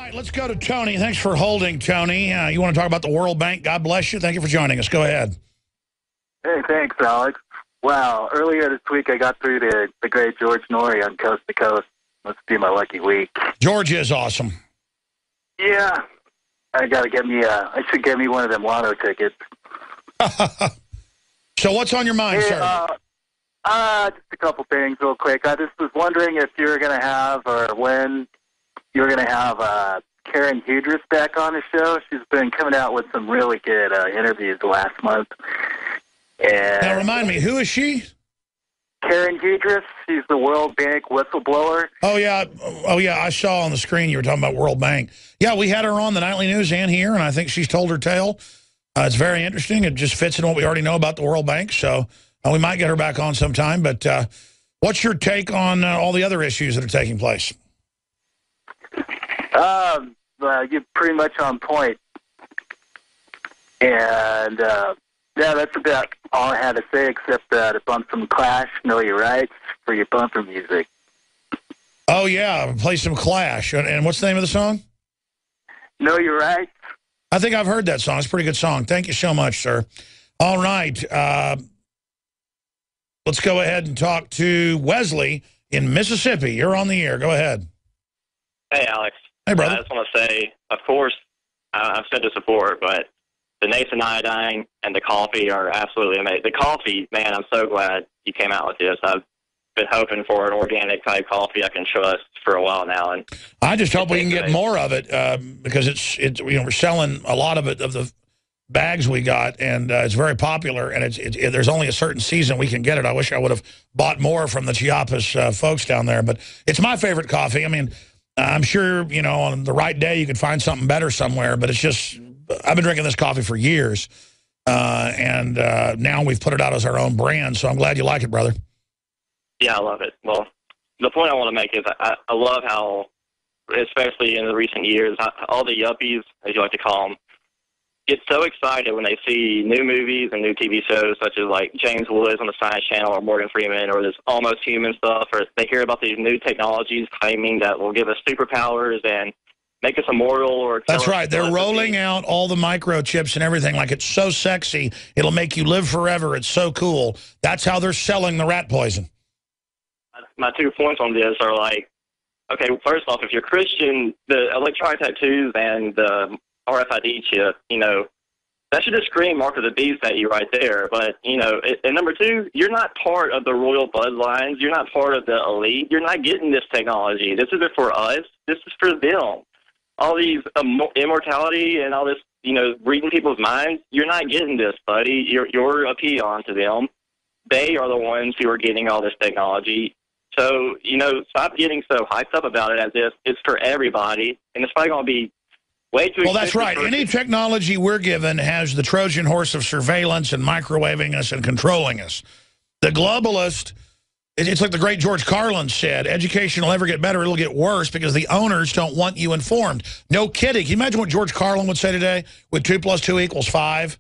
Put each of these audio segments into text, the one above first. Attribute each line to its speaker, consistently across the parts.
Speaker 1: right, let's go to Tony. Thanks for holding, Tony. You want to talk about the World Bank? God bless you. Thank you for joining us. Go ahead.
Speaker 2: Hey, thanks, Alex. Wow, earlier this week I got through to the great George Norrie on Coast to Coast. Must be my lucky week.
Speaker 1: George is awesome.
Speaker 2: Yeah, I should get me one of them lotto tickets.
Speaker 1: So what's on your mind,
Speaker 2: hey,
Speaker 1: sir?
Speaker 2: Just a couple things real quick. I just was wondering if you were going to have, or when you were going to have Karen Hudris back on the show. She's been coming out with some really good interviews the last month. And
Speaker 1: Now, remind me, who is she?
Speaker 2: Karen Hudris. She's the World Bank whistleblower.
Speaker 1: Oh, yeah. I saw on the screen you were talking about World Bank. Yeah, we had her on the Nightly News and here, and I think she's told her tale. It's very interesting. It just fits in what we already know about the World Bank, so we might get her back on sometime. But what's your take on all the other issues that are taking place?
Speaker 2: You're pretty much on point. And, yeah, that's about all I had to say, except to bump some Clash, Know Your Rights, for your bumper music.
Speaker 1: Oh, yeah, play some Clash. And what's the name of the song?
Speaker 2: Know Your Rights.
Speaker 1: I think I've heard that song. It's a pretty good song. Thank you so much, sir. All right. Let's go ahead and talk to Wesley in Mississippi. You're on the air. Go ahead.
Speaker 3: Hey, Alex.
Speaker 1: Hey, brother.
Speaker 3: I just want to say, of course, I've said this before, but the nascent iodine and the coffee are absolutely amazing. The coffee, man, I'm so glad you came out with this. I've been hoping for an organic type coffee I can trust for a while now, and
Speaker 1: I just hope we can get more of it because it's we're selling a lot of it of the bags we got, and it's very popular. And there's only a certain season we can get it. I wish I would have bought more from the Chiapas folks down there, but it's my favorite coffee. I mean, I'm sure on the right day you could find something better somewhere, but it's just I've been drinking this coffee for years, and now we've put it out as our own brand. So I'm glad you like it, brother.
Speaker 3: Yeah, I love it. Well, the point I want to make is I love how, especially in the recent years, all the yuppies, as you like to call them, get so excited when they see new movies and new TV shows, such as like James Woods on the Science Channel or Morgan Freeman or this Almost Human stuff, or they hear about these new technologies claiming that will give us superpowers and make us immortal. Or
Speaker 1: that's right. They're rolling out all the microchips and everything like it's so sexy. It'll make you live forever. It's so cool. That's how they're selling the rat poison.
Speaker 3: My 2 points on this are like, okay, first off, if you're Christian, the electronic tattoos and the RFID chip, that should just scream mark of the beast at you right there. But, and number two, you're not part of the royal bloodlines. You're not part of the elite. You're not getting this technology. This isn't for us. This is for them. All these immortality and all this, reading people's minds, you're not getting this, buddy. You're a peon to them. They are the ones who are getting all this technology. So, stop getting so hyped up about it as if it's for everybody. And it's probably going to be way too expensive.
Speaker 1: Well, that's right. Any technology we're given has the Trojan horse of surveillance and microwaving us and controlling us. The globalist, it's like the great George Carlin said, education will never get better, it'll get worse because the owners don't want you informed. No kidding. Can you imagine what George Carlin would say today with 2 + 2 = 5?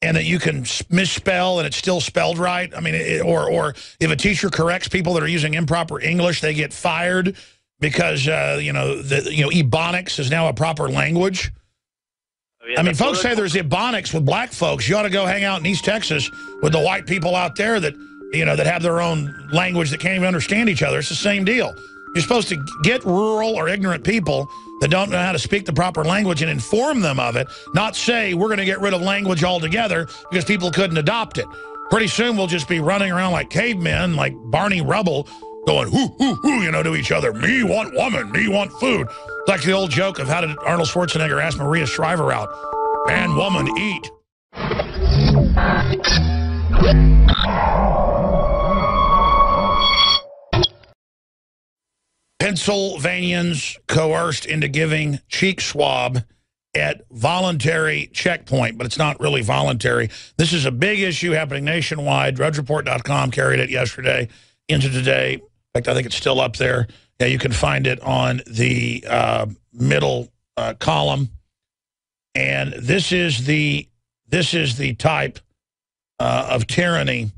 Speaker 1: And that you can misspell and it's still spelled right. I mean, or if a teacher corrects people that are using improper English, they get fired because Ebonics is now a proper language.
Speaker 3: Oh, yeah,
Speaker 1: I mean, folks say there's Ebonics with black folks. You ought to go hang out in East Texas with the white people out there that that have their own language that can't even understand each other. It's the same deal. You're supposed to get rural or ignorant people that don't know how to speak the proper language and inform them of it, not say we're going to get rid of language altogether because people couldn't adopt it. Pretty soon we'll just be running around like cavemen, like Barney Rubble, going, hoo, hoo, hoo, to each other. Me want woman, me want food. It's like the old joke of how did Arnold Schwarzenegger ask Maria Shriver out, man, woman, eat. Pennsylvanians coerced into giving cheek swab at voluntary checkpoint, but it's not really voluntary. This is a big issue happening nationwide. DrudgeReport.com carried it yesterday into today. In fact, I think it's still up there. Yeah, you can find it on the middle column. And this is the type of tyranny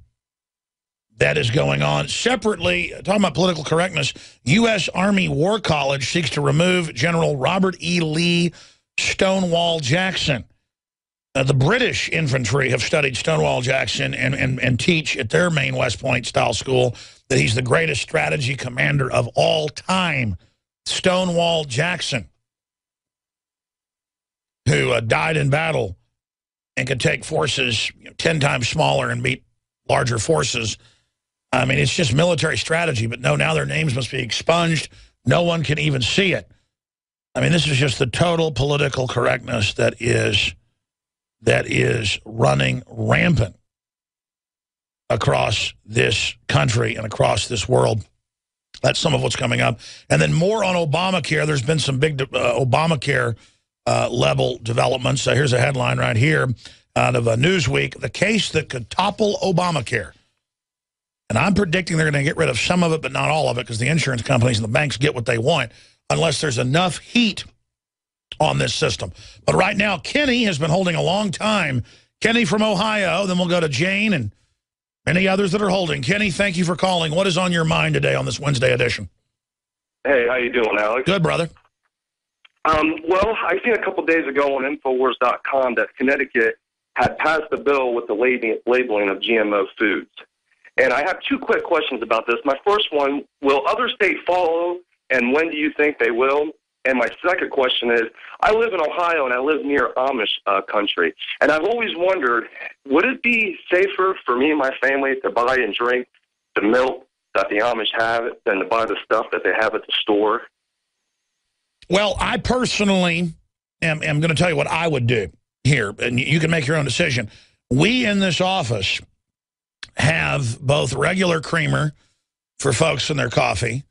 Speaker 1: that is going on. Separately, talking about political correctness, U.S. Army War College seeks to remove General Robert E. Lee Stonewall Jackson. The British infantry have studied Stonewall Jackson and teach at their main West Point style school that he's the greatest strategy commander of all time. Stonewall Jackson, who died in battle and could take forces 10 times smaller and beat larger forces. I mean, it's just military strategy, but no, now their names must be expunged. No one can even see it. I mean, this is just the total political correctness that is running rampant across this country and across this world. That's some of what's coming up. And then more on Obamacare. There's been some big Obamacare level developments. Here's a headline right here out of Newsweek, the case that could topple Obamacare. And I'm predicting they're going to get rid of some of it, but not all of it, because the insurance companies and the banks get what they want unless there's enough heat on this system. But right now, Kenny has been holding a long time. Kenny from Ohio, then we'll go to Jane and many others that are holding. Kenny, thank you for calling. What is on your mind today on this Wednesday edition?
Speaker 4: Hey, how you doing, Alex?
Speaker 1: Good, brother.
Speaker 4: Well, I seen a couple days ago on Infowars.com that Connecticut had passed a bill with the labeling of GMO foods. And I have two quick questions about this. My first one, will other states follow, and when do you think they will? And my second question is, I live in Ohio, and I live near Amish country. And I've always wondered, would it be safer for me and my family to buy and drink the milk that the Amish have than to buy the stuff that they have at the store?
Speaker 1: Well, I personally am going to tell you what I would do here, and you can make your own decision. We in this office have both regular creamer for folks in their coffee,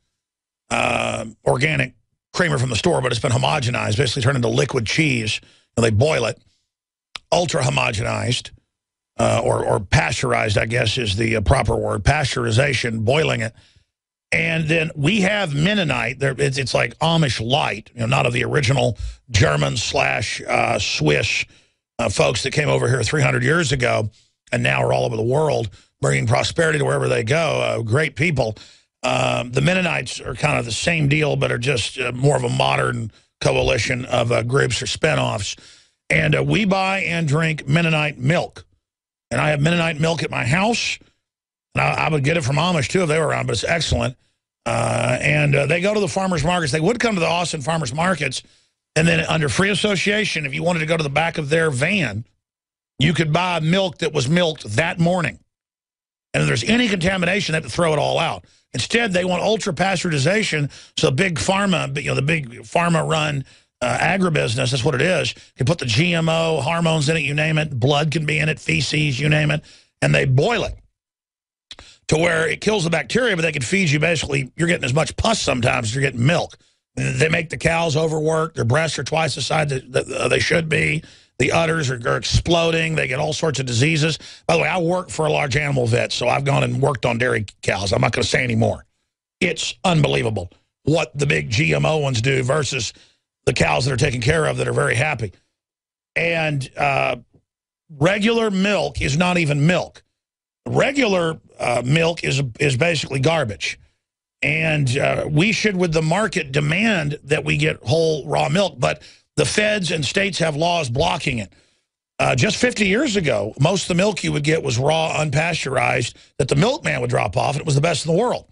Speaker 1: organic creamer from the store, but it's been homogenized, basically turned into liquid cheese, and they boil it, ultra homogenized, or pasteurized, I guess is the proper word, pasteurization, boiling it. And then we have Mennonite. It's like Amish light, not of the original German/Swiss folks that came over here 300 years ago and now are all over the world, bringing prosperity to wherever they go. Great people. The Mennonites are kind of the same deal, but are just more of a modern coalition of groups or spinoffs. And we buy and drink Mennonite milk. And I have Mennonite milk at my house. And I would get it from Amish, too, if they were around, but it's excellent. And they go to the farmers markets. They would come to the Austin farmers markets. And then under free association, if you wanted to go to the back of their van, you could buy milk that was milked that morning. And if there's any contamination, they have to throw it all out. Instead, they want ultra-pasteurization, so big pharma, the big pharma-run agribusiness, that's what it is, can put the GMO, hormones in it, you name it, blood can be in it, feces, you name it, and they boil it to where it kills the bacteria, but they can feed you basically, you're getting as much pus sometimes as you're getting milk. They make the cows overwork, their breasts are twice the size that they should be, the udders are exploding, they get all sorts of diseases. By the way, I work for a large animal vet, so I've gone and worked on dairy cows. I'm not going to say any more. It's unbelievable what the big GMO ones do versus the cows that are taken care of that are very happy. And regular milk is not even milk. Regular milk is basically garbage. And we should, with the market, demand that we get whole raw milk. But the feds and states have laws blocking it. Just 50 years ago, most of the milk you would get was raw, unpasteurized, that the milkman would drop off, and it was the best in the world.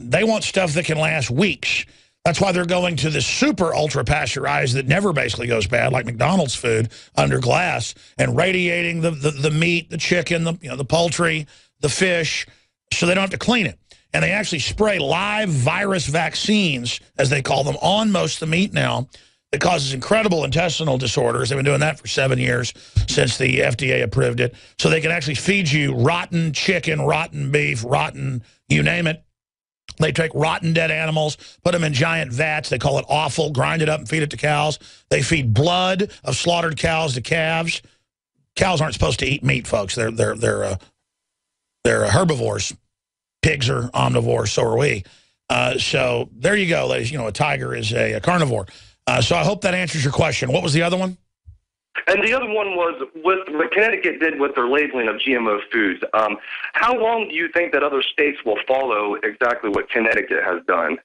Speaker 1: They want stuff that can last weeks. That's why they're going to this super ultra pasteurized that never basically goes bad, like McDonald's food, under glass, and radiating the meat, the chicken, the poultry, the fish, so they don't have to clean it. And they actually spray live virus vaccines, as they call them, on most of the meat now. That causes incredible intestinal disorders. They've been doing that for 7 years since the FDA approved it. So they can actually feed you rotten chicken, rotten beef, rotten, you name it. They take rotten dead animals, put them in giant vats. They call it offal, grind it up and feed it to cows. They feed blood of slaughtered cows to calves. Cows aren't supposed to eat meat, folks. They're herbivores. Pigs are omnivores, so are we. So there you go, ladies. A tiger is a carnivore. So I hope that answers your question. What was the other one?
Speaker 4: And the other one was with what Connecticut did with their labeling of GMO foods. How long do you think that other states will follow exactly what Connecticut has done?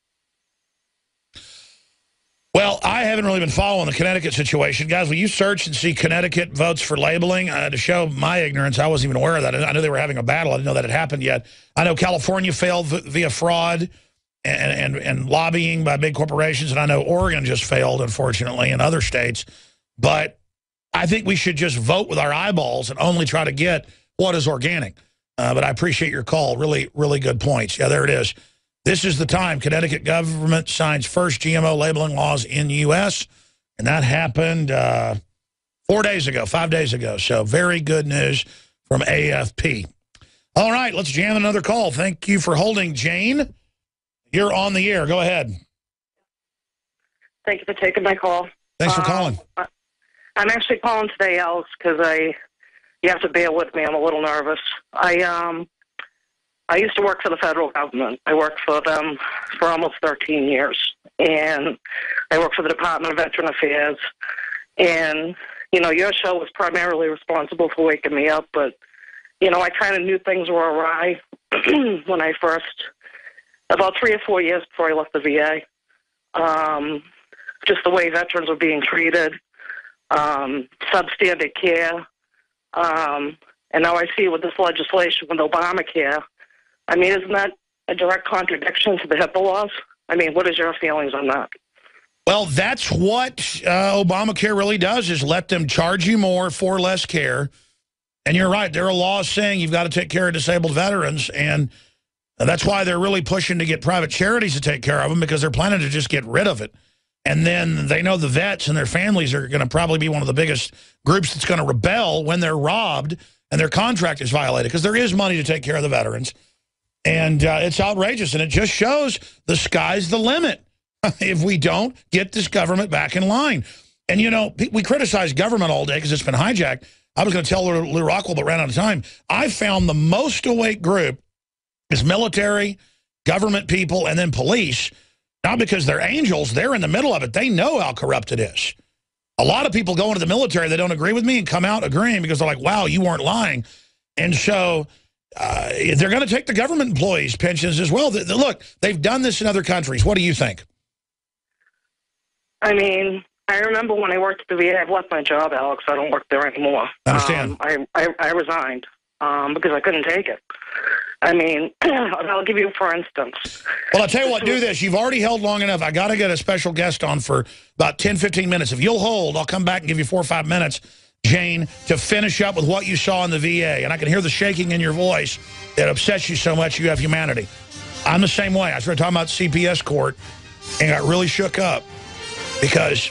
Speaker 1: Well, I haven't really been following the Connecticut situation. Guys, will you search and see Connecticut votes for labeling? To show my ignorance, I wasn't even aware of that. I knew they were having a battle. I didn't know that had happened yet. I know California failed via fraud and lobbying by big corporations, and I know Oregon just failed, unfortunately, and other states. But I think we should just vote with our eyeballs and only try to get what is organic. But I appreciate your call. Really, really good points. Yeah, there it is. This is the time Connecticut government signs first GMO labeling laws in U.S., and that happened 4 days ago, 5 days ago. So very good news from AFP. All right, let's jam another call. Thank you for holding, Jane. You're on the air. Go ahead.
Speaker 5: Thank you for taking my call.
Speaker 1: Thanks for calling.
Speaker 5: I'm actually calling today, Alex, because you have to bear with me. I'm a little nervous. I used to work for the federal government. I worked for them for almost 13 years. And I worked for the Department of Veteran Affairs. And, you know, your show was primarily responsible for waking me up. But, you know, I kind of knew things were awry when I first, about 3 or 4 years before I left the VA. Just the way veterans were being treated, substandard care. And now I see with this legislation, with Obamacare, I mean, isn't that a direct contradiction to the HIPAA laws? I mean, what is your feelings on that?
Speaker 1: Well, that's what Obamacare really does, is let them charge you more for less care. And you're right, there are laws saying you've got to take care of disabled veterans, and that's why they're really pushing to get private charities to take care of them, because they're planning to just get rid of it. And then they know the vets and their families are going to probably be one of the biggest groups that's going to rebel when they're robbed and their contract is violated, because there is money to take care of the veterans. And it's outrageous, and it just shows the sky's the limit if we don't get this government back in line. And, you know, we criticize government all day because it's been hijacked. I was going to tell Lou Rockwell, but ran out of time. I found the most awake group is military, government people, and then police. Not because they're angels. They're in the middle of it. They know how corrupt it is. A lot of people go into the military, they don't agree with me, and come out agreeing because they're like, wow, you weren't lying. And so they're going to take the government employees' pensions as well. Look, they've done this in other countries. What do you think?
Speaker 5: I mean, I remember when I worked at the VA, I've left my job, Alex. I don't work there anymore.
Speaker 1: I understand.
Speaker 5: I resigned because I couldn't take it. I mean, I'll give you for instance.
Speaker 1: Well, I'll tell you what, do this. You've already held long enough. I got to get a special guest on for about 10, 15 minutes. If you'll hold, I'll come back and give you 4 or 5 minutes, Jane, to finish up with what you saw in the VA. And I can hear the shaking in your voice that upsets you so much you have humanity. I'm the same way. I started talking about CPS court and got really shook up because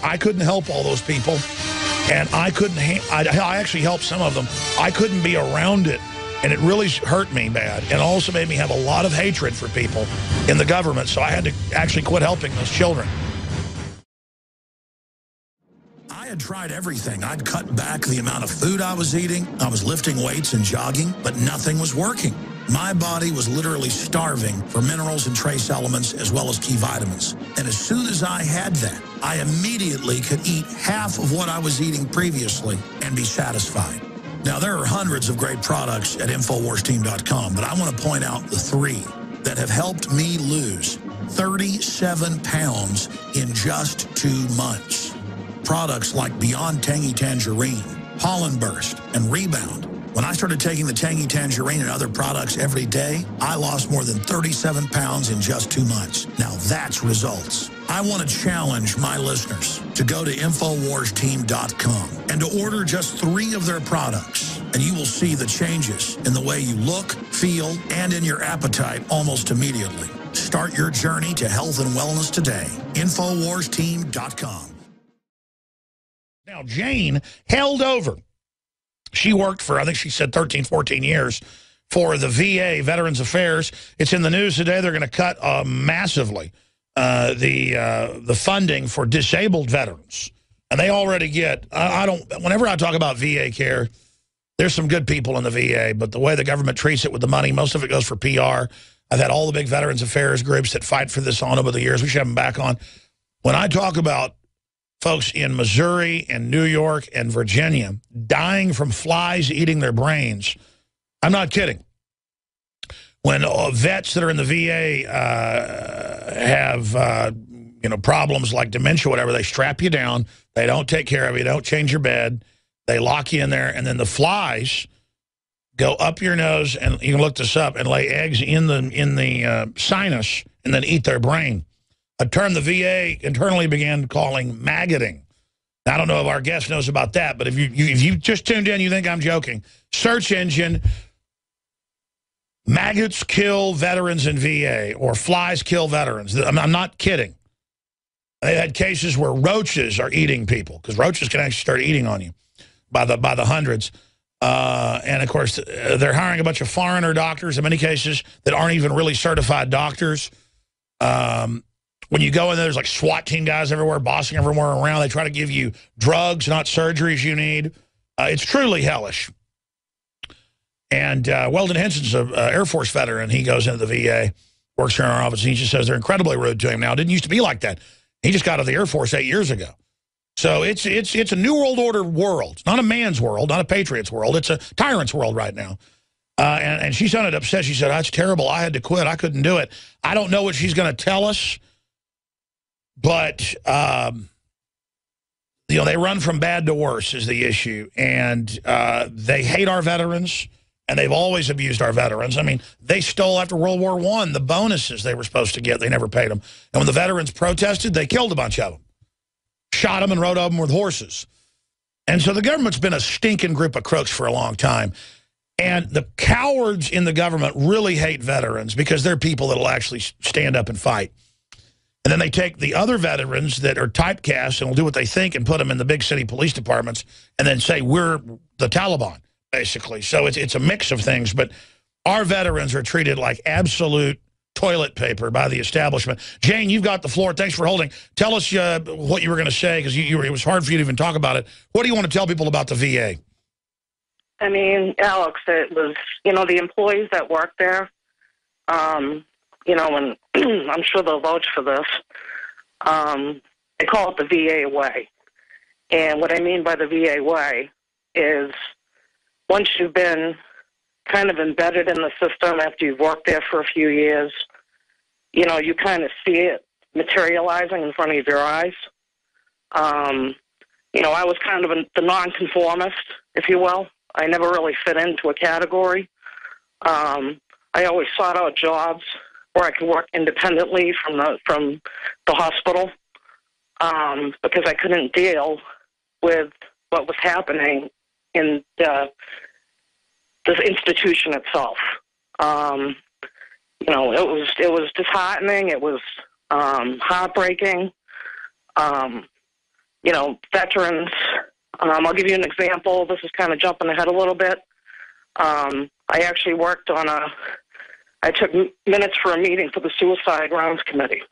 Speaker 1: I couldn't help all those people. And I couldn't, I actually helped some of them. I couldn't be around it. And it really hurt me bad, and also made me have a lot of hatred for people in the government, so I had to actually quit helping those children. I had tried everything. I'd cut back the amount of food I was eating. I was lifting weights and jogging, but nothing was working. My body was literally starving for minerals and trace elements as well as key vitamins. And as soon as I had that, I immediately could eat half of what I was eating previously and be satisfied. Now, there are hundreds of great products at InfoWarsTeam.com, but I want to point out the 3 that have helped me lose 37 pounds in just 2 months. Products like Beyond Tangy Tangerine, Pollen Burst, and Rebound. When I started taking the Tangy Tangerine and other products every day, I lost more than 37 pounds in just 2 months. Now, that's results. I want to challenge my listeners to go to InfoWarsTeam.com and to order just 3 of their products, and you will see the changes in the way you look, feel, and in your appetite almost immediately. Start your journey to health and wellness today. InfoWarsTeam.com. Now, Jane held over. She worked for, I think she said 13, 14 years for the VA, Veterans Affairs. It's in the news today. They're going to cut massively the funding for disabled veterans. And they already get, whenever I talk about VA care, there's some good people in the VA, but the way the government treats it with the money, most of it goes for PR. I've had all the big Veterans Affairs groups that fight for this on over the years. We should have them back on. When I talk about folks in Missouri and New York and Virginia dying from flies eating their brains. I'm not kidding. When vets that are in the VA have problems like dementia, whatever, they strap you down. They don't take care of you. They don't change your bed. They lock you in there, and then the flies go up your nose, and you can look this up, and lay eggs in the sinus, and then eat their brain. A term the VA internally began calling maggoting. Now, I don't know if our guest knows about that, but if you just tuned in, you think I'm joking. Search engine, maggots kill veterans in VA, or flies kill veterans. I'm not kidding. They had cases where roaches are eating people, because roaches can actually start eating on you by the hundreds. And, of course, they're hiring a bunch of foreigner doctors in many cases that aren't even really certified doctors. When you go in there, there's like SWAT team guys everywhere, bossing everywhere around. They try to give you drugs, not surgeries you need. It's truly hellish. And Weldon Henson's an Air Force veteran. He goes into the VA, works here in our office, and he just says they're incredibly rude to him now. It didn't used to be like that. He just got out of the Air Force 8 years ago. So it's a New World Order world. It's not a man's world, not a patriot's world. It's a tyrant's world right now. And she sounded upset. She said, that's terrible. I had to quit. I couldn't do it. I don't know what she's going to tell us. But, they run from bad to worse is the issue. And they hate our veterans, and they've always abused our veterans. I mean, they stole after World War I the bonuses they were supposed to get. They never paid them. And when the veterans protested, they killed a bunch of them. Shot them and rode them with horses. And so the government's been a stinking group of crooks for a long time. And the cowards in the government really hate veterans because they're people that will actually stand up and fight. And then they take the other veterans that are typecast and will do what they think and put them in the big city police departments and then say, we're the Taliban, basically. So it's a mix of things. But our veterans are treated like absolute toilet paper by the establishment. Jane, you've got the floor. Thanks for holding. Tell us what you were going to say, because it was hard for you to even talk about it. What do you want to tell people about the VA?
Speaker 5: I mean, Alex, it was, the employees that work there, and I'm sure they'll vouch for this, they call it the VA way. And what I mean by the VA way is once you've been kind of embedded in the system after you've worked there for a few years, you kind of see it materializing in front of your eyes. I was kind of the nonconformist, if you will. I never really fit into a category. I always sought out jobs where I could work independently from the hospital because I couldn't deal with what was happening in this institution itself. It was disheartening. It was heartbreaking. Veterans. I'll give you an example. This is kind of jumping ahead a little bit. I actually worked on I took minutes for a meeting for the Suicide Rounds Committee.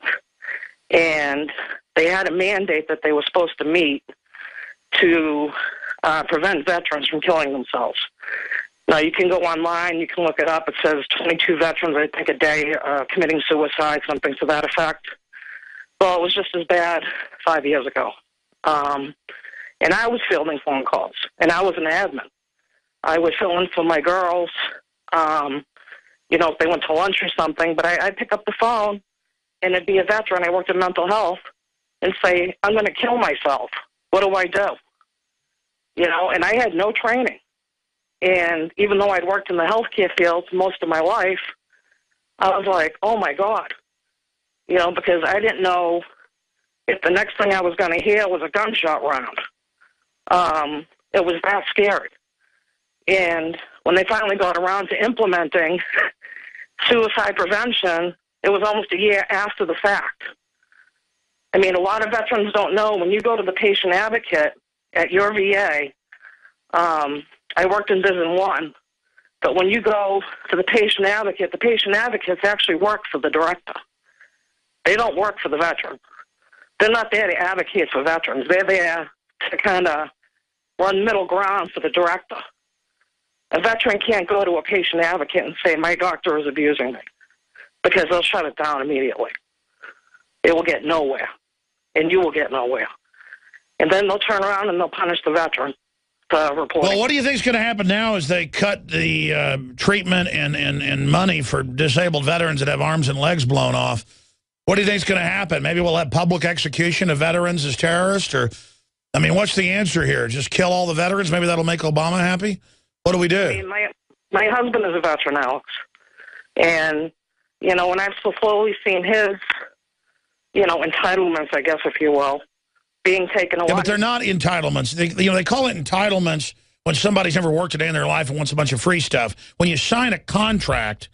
Speaker 5: And they had a mandate that they were supposed to meet to prevent veterans from killing themselves. Now, you can go online, you can look it up. It says 22 veterans, I think, a day committing suicide, something to that effect. Well, it was just as bad 5 years ago. And I was fielding phone calls, and I was an admin. I would fill in for my girls, if they went to lunch or something, but I'd pick up the phone, and it'd be a veteran. I worked in mental health, and say, I'm going to kill myself. What do I do? And I had no training. And even though I'd worked in the healthcare field most of my life, I was like, oh, my God. Because I didn't know if the next thing I was going to hear was a gunshot round. It was that scary. And when they finally got around to implementing suicide prevention, it was almost a year after the fact. I mean, a lot of veterans don't know when you go to the patient advocate at your VA, I worked in Division 1, but when you go to the patient advocates actually work for the director. They don't work for the veteran. They're not there to advocate for veterans. They're there to kind of run middle ground for the director. A veteran can't go to a patient advocate and say, my doctor is abusing me, because they'll shut it down immediately. It will get nowhere, and you will get nowhere. and then they'll turn around and they'll punish the veteran for reporting.
Speaker 1: Well, what do you think is going to happen now as they cut the treatment and money for disabled veterans that have arms and legs blown off? What do you think is going to happen? Maybe we'll have public execution of veterans as terrorists? Or, I mean, what's the answer here? Just kill all the veterans? Maybe that'll make Obama happy? What do we do?
Speaker 5: I mean, my husband is a veteran, Alex. And, you know, when I've slowly seen his, you know, entitlements, I guess, if you will, being taken away.
Speaker 1: Yeah, but they're not entitlements. They call it entitlements when somebody's never worked a day in their life and wants a bunch of free stuff. When you sign a contract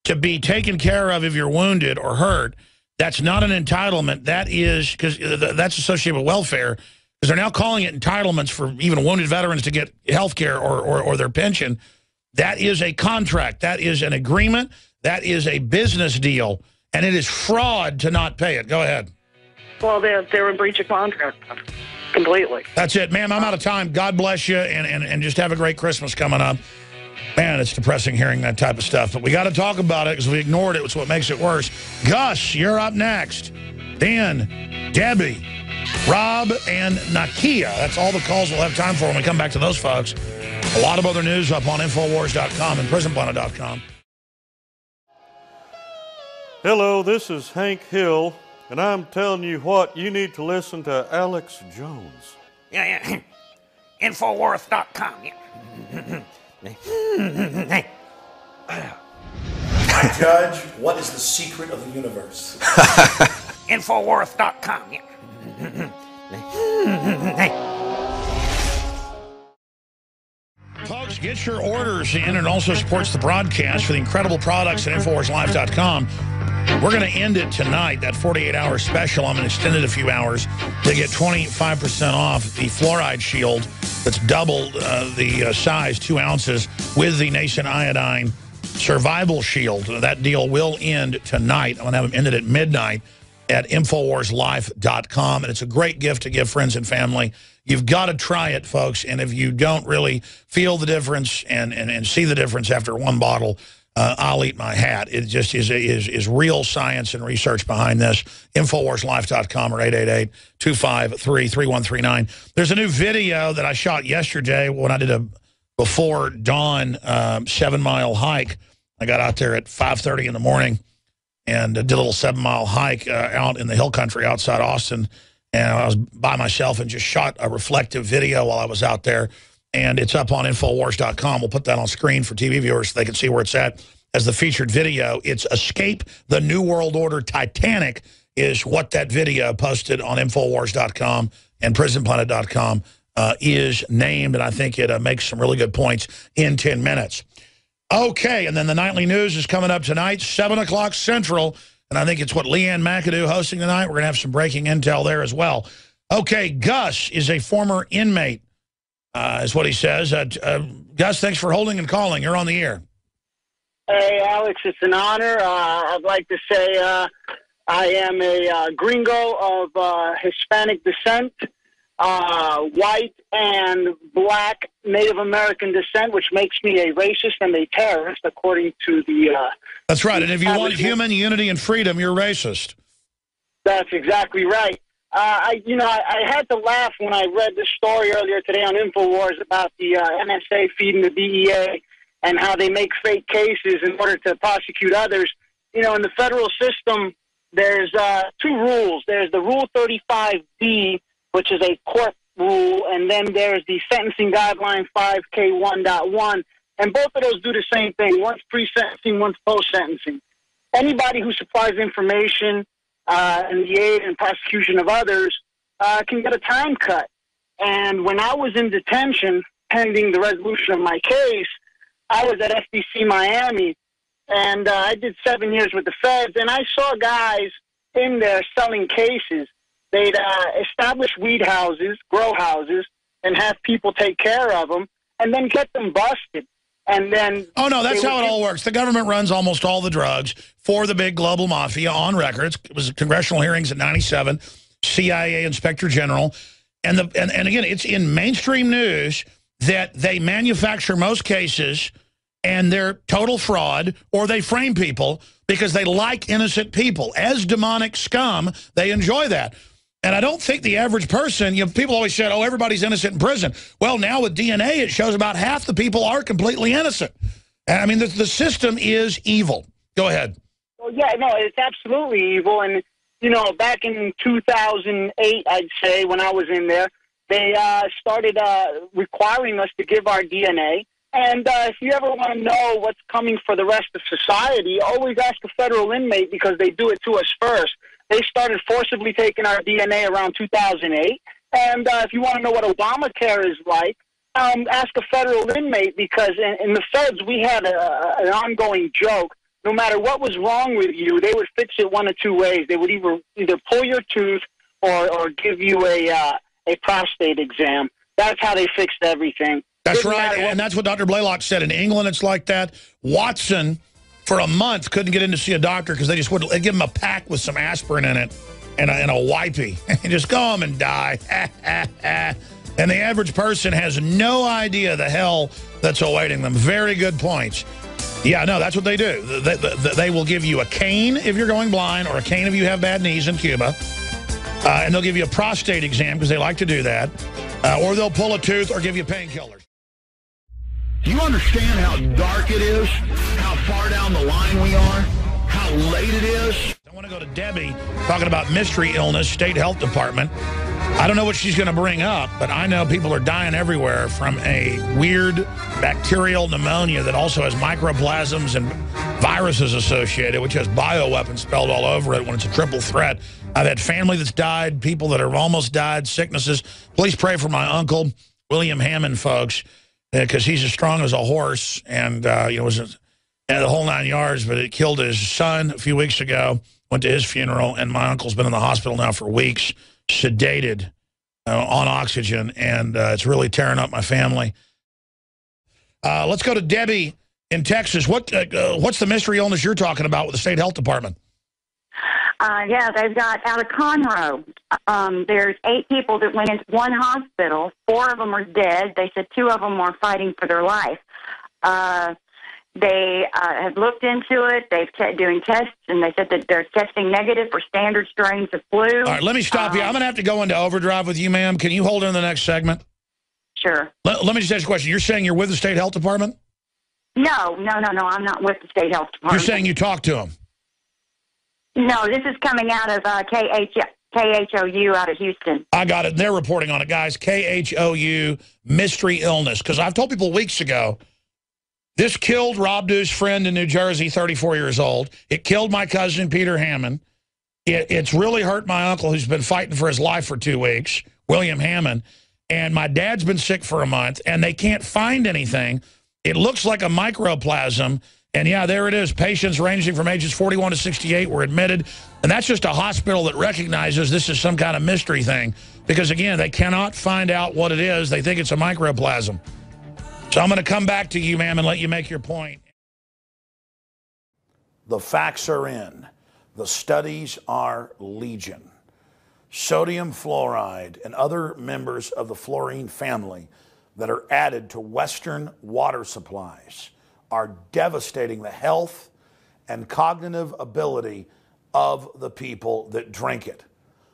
Speaker 1: to be taken care of if you're wounded or hurt, that's not an entitlement. That is, because that's associated with welfare, because they're now calling it entitlements for even wounded veterans to get health care or their pension. That is a contract. That is an agreement. That is a business deal. And it is fraud to not pay it. Go ahead.
Speaker 5: Well, they're in breach of contract completely.
Speaker 1: That's it. Ma'am, I'm out of time. God bless you, and just have a great Christmas coming up. Man, it's depressing hearing that type of stuff. But we got to talk about it because we ignored it. It's what makes it worse. Gus, you're up next. Then Debbie, Rob, and Nakia. That's all the calls we'll have time for when we come back to those folks. A lot of other news up on Infowars.com and PrisonPlanet.com.
Speaker 6: Hello, this is Hank Hill, and I'm telling you what, you need to listen to Alex Jones.
Speaker 7: Yeah. Infowars.com.
Speaker 8: Judge, what is the secret of the universe?
Speaker 7: Infowars.com.
Speaker 1: Folks, get your orders in, and also supports the broadcast for the incredible products at InfoWarsLive.com. We're going to end it tonight, that 48-hour special. I'm going to extend it a few hours to get 25% off the fluoride shield that's double the size, 2 ounces, with the Nascent Iodine Survival Shield. That deal will end tonight. I'm going to have them ended at midnight at InfoWarsLife.com. And it's a great gift to give friends and family. You've got to try it, folks. And if you don't really feel the difference and see the difference after one bottle, I'll eat my hat. It just is real science and research behind this. InfoWarsLife.com or 888-253-3139. There's a new video that I shot yesterday when I did a before dawn 7-mile hike. I got out there at 5:30 in the morning and did a little 7-mile hike out in the hill country outside Austin. And I was by myself and just shot a reflective video while I was out there. And it's up on Infowars.com. We'll put that on screen for TV viewers so they can see where it's at as the featured video. It's Escape the New World Order Titanic is what that video posted on Infowars.com and PrisonPlanet.com is named. And I think it makes some really good points in 10 minutes. Okay, and then the nightly news is coming up tonight, 7 o'clock Central. And I think it's what Leanne McAdoo hosting tonight. We're going to have some breaking intel there as well. Okay, Gus is a former inmate. Is what he says. Gus, thanks for holding and calling. You're on the air.
Speaker 9: Hey, Alex, it's an honor. I'd like to say I am a gringo of Hispanic descent, white and black Native American descent, which makes me a racist and a terrorist, according to the...
Speaker 1: That's right, and if you want human unity and freedom, you're racist.
Speaker 9: That's exactly right. I had to laugh when I read this story earlier today on InfoWars about the NSA feeding the DEA and how they make fake cases in order to prosecute others. You know, in the federal system, there's 2 rules. There's the Rule 35B, which is a court rule, and then there's the Sentencing Guideline 5K1.1, and both of those do the same thing. One's pre-sentencing, one's post-sentencing. Anybody who supplies information and the aid and prosecution of others can get a time cut. And when I was in detention pending the resolution of my case, I was at FDC Miami, and I did 7 years with the feds, and I saw guys in there selling cases. They'd establish weed houses, grow houses, and have people take care of them, and then get them busted. And then... Oh, no, that's how it all works. The government runs almost all the drugs for the big global mafia on record. It was congressional hearings in '97, CIA Inspector General. And again, it's in mainstream news that they manufacture most cases and they're total fraud, or they frame people because they like innocent people. As demonic scum, they enjoy that.
Speaker 1: And I don't think the average person, people always said, oh, everybody's innocent in prison. Well, now with DNA, it shows about half the people are completely innocent. And I mean, the system is evil. Go ahead.
Speaker 9: Well, yeah, no, it's absolutely evil. And, back in 2008, I'd say, when I was in there, they started requiring us to give our DNA. And if you ever want to know what's coming for the rest of society, always ask a federal inmate because they do it to us first. They started forcibly taking our DNA around 2008. And if you want to know what Obamacare is like, ask a federal inmate because in the feds we had an ongoing joke. No matter what was wrong with you, they would fix it one of two ways. They would either pull your tooth or give you a prostate exam. That's how they fixed everything.
Speaker 1: That's right, and that's what Dr. Blaylock said. In England, it's like that. Watson, for a month, couldn't get in to see a doctor because they'd give him a pack with some aspirin in it and a wipey. And just go home and die. And the average person has no idea the hell that's awaiting them. Very good points. Yeah, no, that's what they do. They will give you a cane if you're going blind or a cane if you have bad knees in Cuba. And they'll give you a prostate exam because they like to do that. Or they'll pull a tooth or give you painkillers.
Speaker 10: Do you understand how dark it is? How far down the line we are? How late it is?
Speaker 1: I want to go to Debbie talking about mystery illness, State Health Department. I don't know what she's going to bring up, but I know people are dying everywhere from a weird bacterial pneumonia that also has microplasms and viruses associated, which has bioweapons spelled all over it when it's a triple threat. I've had family that's died, people that have almost died, sicknesses. Please pray for my uncle, William Hammond, folks, because he's as strong as a horse and, was the whole 9 yards, but it killed his son a few weeks ago, went to his funeral, and my uncle's been in the hospital now for weeks, sedated on oxygen, and it's really tearing up my family. Let's go to Debbie in Texas. What's the mystery illness you're talking about with the State Health Department?
Speaker 11: Yeah, they've got out of Conroe. There's 8 people that went into one hospital. 4 of them are dead. They said 2 of them are fighting for their life. They have looked into it. They've doing tests, and they said that they're testing negative for standard strains of flu.
Speaker 1: All right, let me stop you. I'm going to have to go into overdrive with you, ma'am. Can you hold in the next segment?
Speaker 11: Sure.
Speaker 1: Let me just ask you a question. You're saying you're with the State Health Department?
Speaker 11: No. I'm not with the State Health Department.
Speaker 1: You're saying you talked to them?
Speaker 11: No, this is coming out of KHOU out of Houston.
Speaker 1: I got it. They're reporting on it, guys. KHOU, mystery illness. Because I've told people weeks ago, this killed Rob Dew's friend in New Jersey, 34 years old. It killed my cousin, Peter Hammond. It's really hurt my uncle, who's been fighting for his life for 2 weeks, William Hammond. And my dad's been sick for a month, and they can't find anything. It looks like a microplasm. And, yeah, there it is. Patients ranging from ages 41 to 68 were admitted. And that's just a hospital that recognizes this is some kind of mystery thing. Because, again, they cannot find out what it is. They think it's a microplasm. So I'm going to come back to you, ma'am, and let you make your point. The facts are in. The studies are legion. Sodium fluoride and other members of the fluorine family that are added to Western water supplies are devastating the health and cognitive ability of the people that drink it.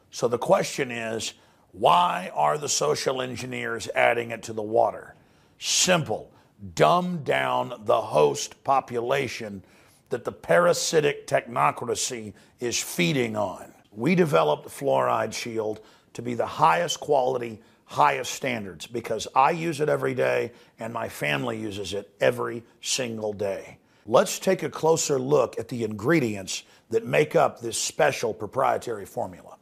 Speaker 1: So the question is, why are the social engineers adding it to the water? Simple. Dumb down the host population that the parasitic technocracy is feeding on. We developed Fluoride Shield to be the highest quality, highest standards because I use it every day and my family uses it every single day. Let's take a closer look at the ingredients that make up this special proprietary formula.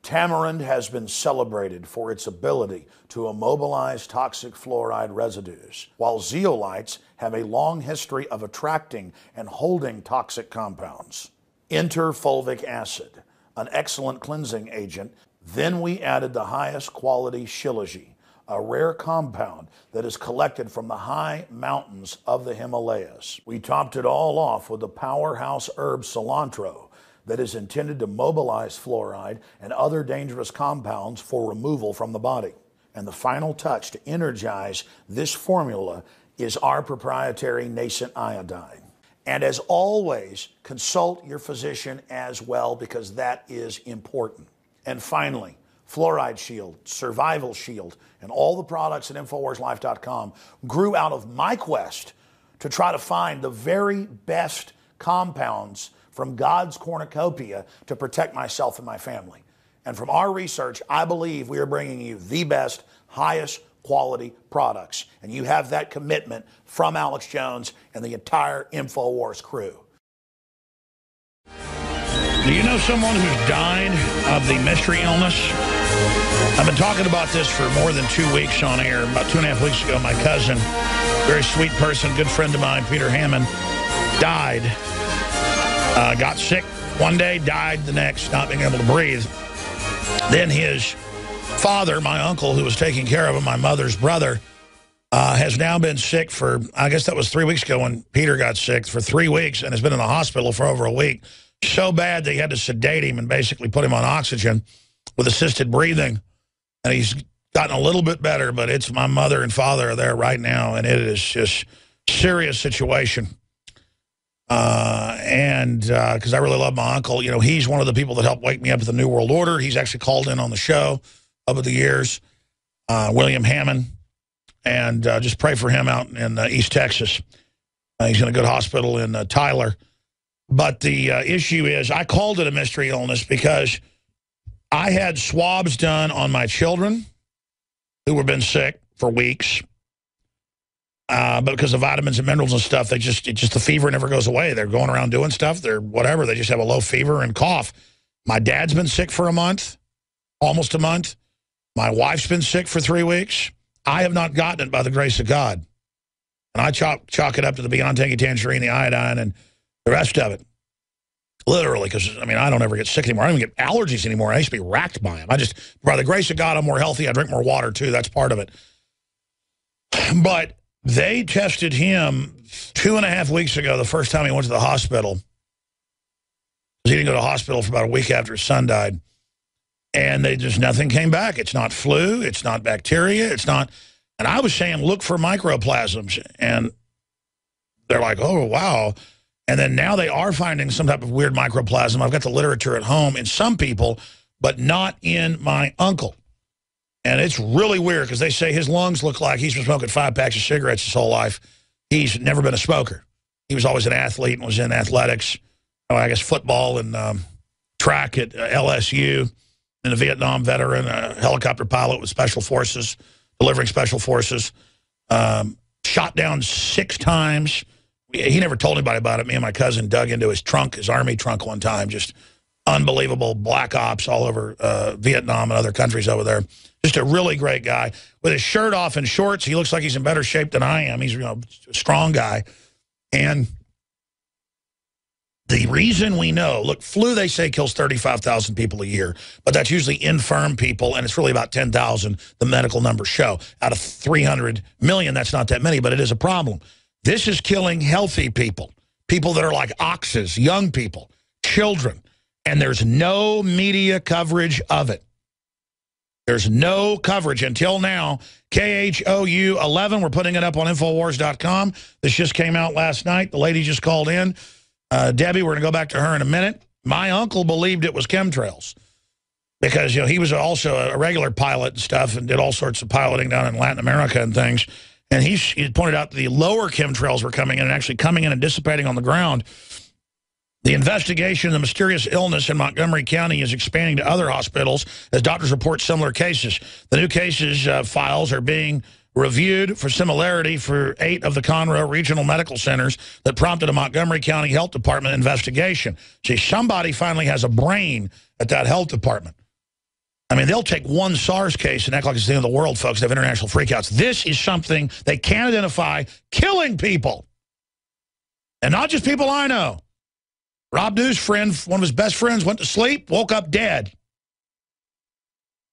Speaker 1: Tamarind has been celebrated for its ability to immobilize toxic fluoride residues, while zeolites have a long history of attracting and holding toxic compounds. Enter fulvic acid, an excellent cleansing agent. Then we added the highest quality shilajit, a rare compound that is collected from the high mountains of the Himalayas. We topped it all off with the powerhouse herb cilantro that is intended to mobilize fluoride and other dangerous compounds for removal from the body. And the final touch to energize this formula is our proprietary nascent iodine. And as always, consult your physician as well because that is important. And finally, Fluoride Shield, Survival Shield, and all the products at InfoWarsLife.com grew out of my quest to try to find the very best compounds from God's cornucopia to protect myself and my family. And from our research, I believe we are bringing you the best, highest quality products. And you have that commitment from Alex Jones and the entire InfoWars crew.
Speaker 12: Do you know someone who's died of the mystery illness? I've been talking about this for more than 2 weeks on air. About 2.5 weeks ago, my cousin, very sweet person, good friend of mine, Peter Hammond, died. Got sick one day, died the next, not being able to breathe. Then his father, my uncle, who was taking care of him, my mother's brother, has now been sick for, I guess that was 3 weeks ago when Peter got sick, for 3 weeks, and has been in the hospital for over a week. So bad they had to sedate him and basically put him on oxygen with assisted breathing. And he's gotten a little bit better, but it's my mother and father are there right now, and it is just serious situation. Because I really love my uncle. You know, he's one of the people that helped wake me up at the New World Order. He's actually called in on the show over the years, William Hammond. And just pray for him out in East Texas. He's in a good hospital in Tyler. But the issue is I called it a mystery illness because I had swabs done on my children who have been sick for weeks. But because of vitamins and minerals and stuff, the fever never goes away. They're going around doing stuff. They're whatever. They just have a low fever and cough. My dad's been sick for a month, almost a month. My wife's been sick for 3 weeks. I have not gotten it by the grace of God. And I chalk it up to the Beyond Tangy Tangerine, the iodine, and the rest of it. Literally, because, I mean, I don't ever get sick anymore. I don't even get allergies anymore. I used to be racked by them. By the grace of God, I'm more healthy. I drink more water, too. That's part of it. But they tested him 2.5 weeks ago, the first time he went to the hospital. He didn't go to the hospital for about a week after his son died. And nothing came back. It's not flu. It's not bacteria. It's not. And I was saying, look for microplasms. And they're like, oh, wow. And then now they are finding some type of weird microplasm. I've got the literature at home in some people, but not in my uncle. And it's really weird because they say his lungs look like he's been smoking 5 packs of cigarettes his whole life. He's never been a smoker. He was always an athlete and was in athletics. I guess football and track at LSU. And a Vietnam veteran, a helicopter pilot with special forces, delivering special forces. Shot down 6 times. He never told anybody about it. Me and my cousin dug into his trunk, his army trunk one time. Just unbelievable black ops all over Vietnam and other countries over there. Just a really great guy. With his shirt off and shorts, he looks like he's in better shape than I am. He's a strong guy. And the reason we know, look, flu, they say, kills 35,000 people a year, but that's usually infirm people, and it's really about 10,000, the medical numbers show. Out of 300 million, that's not that many, but it is a problem. This is killing healthy people, people that are like oxes, young people, children, and there's no media coverage of it. There's no coverage until now. KHOU 11, we're putting it up on Infowars.com. This just came out last night. The lady just called in. Debbie, we're going to go back to her in a minute. My uncle believed it was chemtrails because, he was also a regular pilot and stuff and did all sorts of piloting down in Latin America and things. And he pointed out the lower chemtrails were coming in and actually coming in and dissipating on the ground. The investigation of the mysterious illness in Montgomery County is expanding to other hospitals as doctors report similar cases. The new cases files are being reviewed for similarity for 8 of the Conroe regional medical centers that prompted a Montgomery County Health Department investigation. See, somebody finally has a brain at that health department. I mean, they'll take one SARS case and act like it's the end of the world, folks. They have international freakouts. This is something they can't identify, killing people. And not just people I know. Rob Dew's friend, one of his best friends, went to sleep, woke up dead.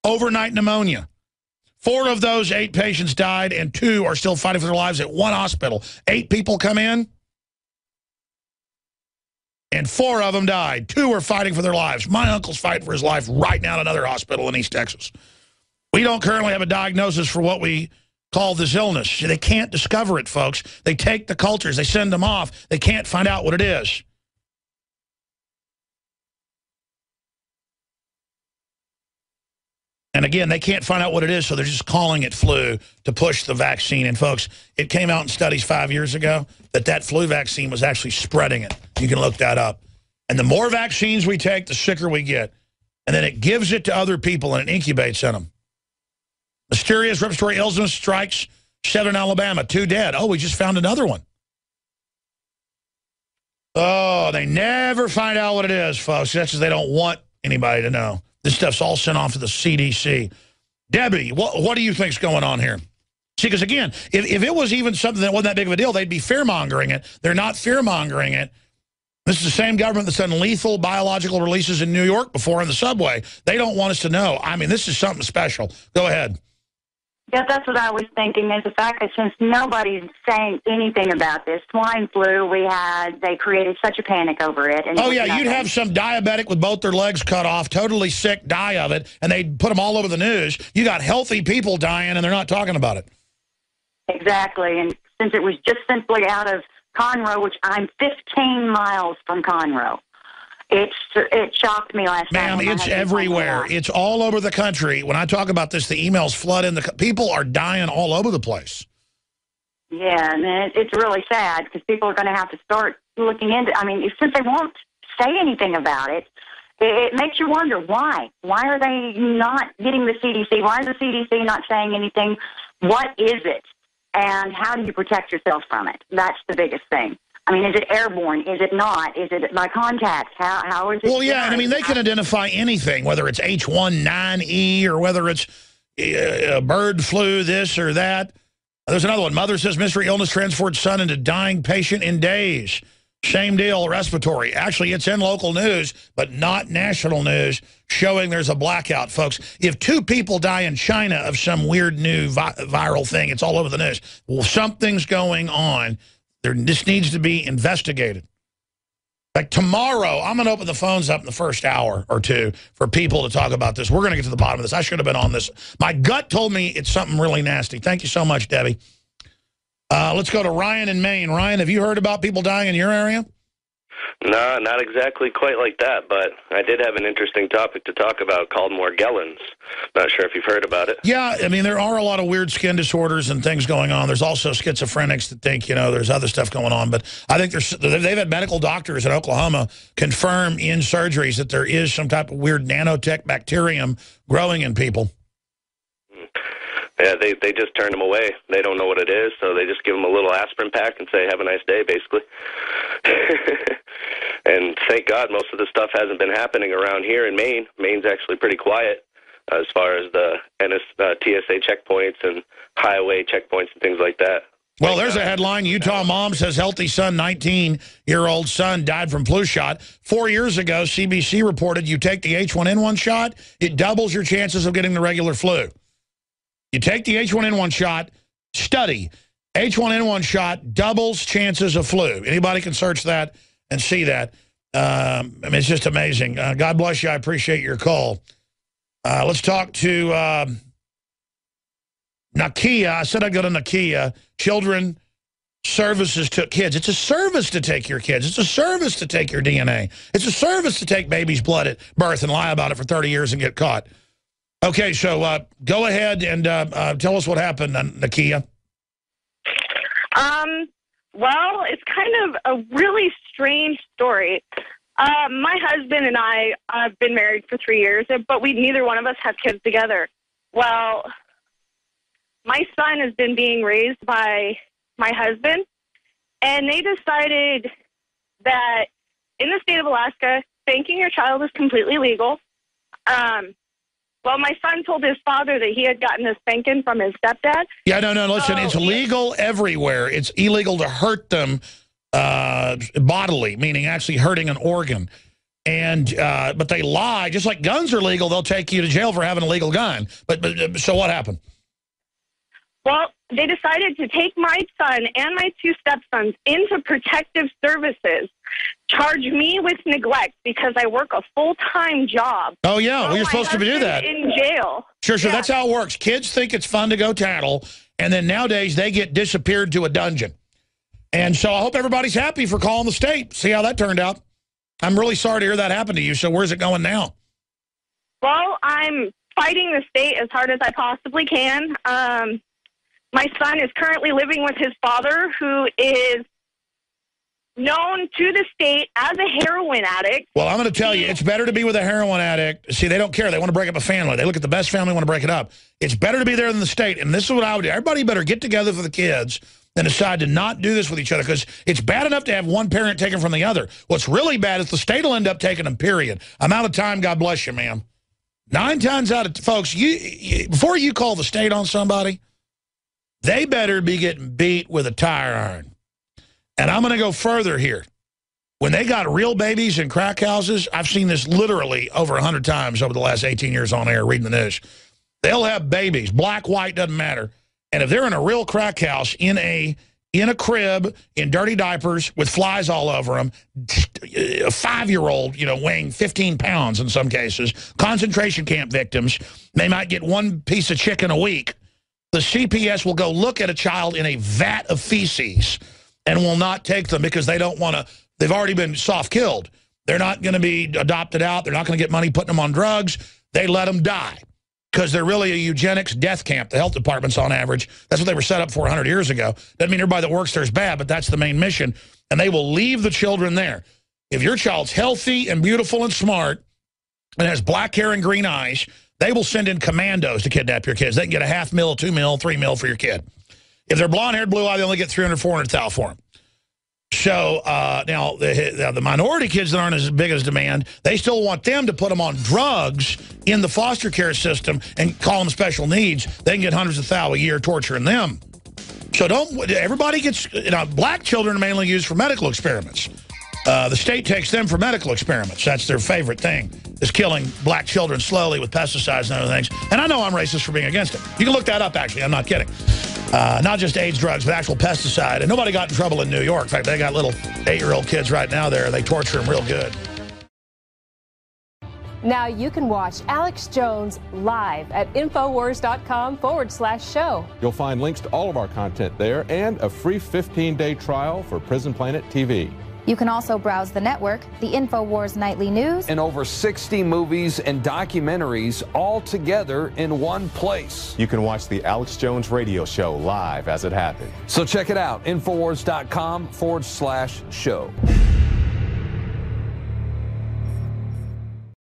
Speaker 12: Overnight pneumonia. 4 of those 8 patients died, and 2 are still fighting for their lives at one hospital. 8 people come in, and 4 of them died. 2 are fighting for their lives. My uncle's fighting for his life right now at another hospital in East Texas. We don't currently have a diagnosis for what we call this illness. They can't discover it, folks. They take the cultures. They send them off. They can't find out what it is.
Speaker 1: And again, they can't find out what it is, so they're just calling it flu to push the vaccine. And folks, it came out in studies 5 years ago that flu vaccine was actually spreading it. You can look that up. And the more vaccines we take, the sicker we get. And then it gives it to other people and it incubates in them. Mysterious respiratory illness strikes southern Alabama. 2 dead. Oh, we just found another one. Oh, they never find out what it is, folks. That's because they don't want anybody to know. This stuff's all sent off to the CDC. Debbie, what do you think's going on here? See, because again, if it was even something that wasn't that big of a deal, they'd be fear-mongering it. They're not fear-mongering it. This is the same government that's done lethal biological releases in New York before in the subway. They don't want us to know. I mean, this is something special. Go ahead.
Speaker 11: Yeah, that's what I was thinking, is the fact that since nobody's saying anything about this swine flu they created such a panic over it. And
Speaker 1: you'd have some diabetic with both their legs cut off, totally sick, die of it, and they'd put them all over the news. You got healthy people dying, and they're not talking about it.
Speaker 11: Exactly, and since it was just simply out of Conroe, which I'm 15 miles from Conroe, it shocked me last night.
Speaker 1: Ma'am, it's everywhere. It's all over the country. When I talk about this, the emails flood in. People are dying all over the place.
Speaker 11: Yeah, and it's really sad because people are going to have to start looking into. I mean, since they won't say anything about it, it makes you wonder why. Why are they not getting the CDC? Why is the CDC not saying anything? What is it, and how do you protect yourself from it? That's the biggest thing. I mean, is it airborne? Is it not? Is it by contact? How is it?
Speaker 1: Well, yeah, and I mean, they can identify anything, whether it's H1N1 or whether it's bird flu, this or that. There's another one. Mother says mystery illness transferred son into dying patient in days. Same deal, respiratory. Actually, it's in local news, but not national news, showing there's a blackout, folks. If 2 people die in China of some weird new viral thing, it's all over the news. Well, something's going on. This needs to be investigated. Like tomorrow, I'm going to open the phones up in the first hour or 2 for people to talk about this. We're going to get to the bottom of this. I should have been on this. My gut told me it's something really nasty. Thank you so much, Debbie. Let's go to Ryan in Maine. Ryan, have you heard about people dying in your area?
Speaker 13: No, not exactly quite like that, but I did have an interesting topic to talk about called Morgellons. Not sure if you've heard about it.
Speaker 1: Yeah, I mean, there are a lot of weird skin disorders and things going on. There's also schizophrenics that think, there's other stuff going on. But I think they've had medical doctors in Oklahoma confirm in surgeries that there is some type of weird nanotech bacterium growing in people.
Speaker 13: Yeah, they just turn them away. They don't know what it is, so they just give them a little aspirin pack and say, have a nice day, basically. And thank God most of the stuff hasn't been happening around here in Maine. Maine's actually pretty quiet as far as the TSA checkpoints and highway checkpoints and things like that.
Speaker 1: Well, there's a headline. Utah mom says healthy son, 19-year-old son, died from flu shot. 4 years ago, CBC reported you take the H1N1 shot, it doubles your chances of getting the regular flu. You take the H1N1 shot, study. H1N1 shot doubles chances of flu. Anybody can search that and see that. I mean, it's just amazing. God bless you. I appreciate your call. Let's talk to Nakia. I said I'd go to Nakia. Children Services to kids. It's a service to take your kids. It's a service to take your DNA. It's a service to take baby's blood at birth and lie about it for 30 years and get caught. Okay, so go ahead and tell us what happened, Nakia.
Speaker 14: Well, it's kind of a really strange story. My husband and I have been married for 3 years, but neither one of us have kids together. Well, my son has been being raised by my husband, and they decided that in the state of Alaska, spanking your child is completely legal. Well, my son told his father that he had gotten a spanking from his stepdad.
Speaker 1: Yeah, no, listen, it's legal everywhere. It's illegal to hurt them bodily, meaning actually hurting an organ. And but they lie. Just like guns are legal, they'll take you to jail for having a legal gun. But so what happened?
Speaker 14: Well, they decided to take my son and my 2 stepsons into protective services, charge me with neglect because I work a full-time job.
Speaker 1: Oh, yeah, well, you're supposed to do that.
Speaker 14: In jail.
Speaker 1: Sure, yeah. That's how it works. Kids think it's fun to go tattle, and then nowadays they get disappeared to a dungeon. And so I hope everybody's happy for calling the state. See how that turned out. I'm really sorry to hear that happen to you. So where's it going now?
Speaker 14: Well, I'm fighting the state as hard as I possibly can. My son is currently living with his father, who is known to the state as a heroin addict.
Speaker 1: Well, I'm going to tell you, it's better to be with a heroin addict. See, they don't care. They want to break up a family. They look at the best family, want to break it up. It's better to be there than the state. And this is what I would do. Everybody better get together for the kids and decide to not do this with each other, because it's bad enough to have one parent taken from the other. What's really bad is the state will end up taking them, period. I'm out of time. God bless you, ma'am. 9 times out of... Folks, before you call the state on somebody, they better be getting beat with a tire iron. And I'm going to go further here. When they got real babies in crack houses, I've seen this literally over 100 times over the last 18 years on air reading the news. They'll have babies, black, white, doesn't matter. And if they're in a real crack house, in a crib, in dirty diapers, with flies all over them, a 5-year-old, weighing 15 pounds in some cases, concentration camp victims, they might get 1 piece of chicken a week. The CPS will go look at a child in a vat of feces and will not take them because they don't want to. They've already been soft-killed. They're not going to be adopted out. They're not going to get money putting them on drugs. They let them die because they're really a eugenics death camp, the health departments on average. That's what they were set up for 100 years ago. Doesn't mean everybody that works there is bad, but that's the main mission. And they will leave the children there. If your child's healthy and beautiful and smart and has black hair and green eyes, they will send in commandos to kidnap your kids. They can get a $500,000, $2 million, $3 million for your kid. If they're blonde-haired, blue-eyed, they only get $300,000, $400,000 for them. So now the minority kids that aren't as big as demand, they still want them to put them on drugs in the foster care system and call them special needs. They can get hundreds of thousands a year torturing them. So everybody gets, black children are mainly used for medical experiments. The state takes them for medical experiments. That's their favorite thing, is killing black children slowly with pesticides and other things. And I know I'm racist for being against it. You can look that up, actually. I'm not kidding. Not just AIDS drugs, but actual pesticide. And nobody got in trouble in New York. In fact, they got little 8-year-old kids right now there. They torture them real good.
Speaker 15: Now you can watch Alex Jones live at Infowars.com/show.
Speaker 16: You'll find links to all of our content there and a free 15-day trial for Prison Planet TV.
Speaker 17: You can also browse the network, the InfoWars Nightly News,
Speaker 18: and over 60 movies and documentaries all together in one place.
Speaker 16: You can watch the Alex Jones radio show live as it happened.
Speaker 18: So check it out, Infowars.com/show.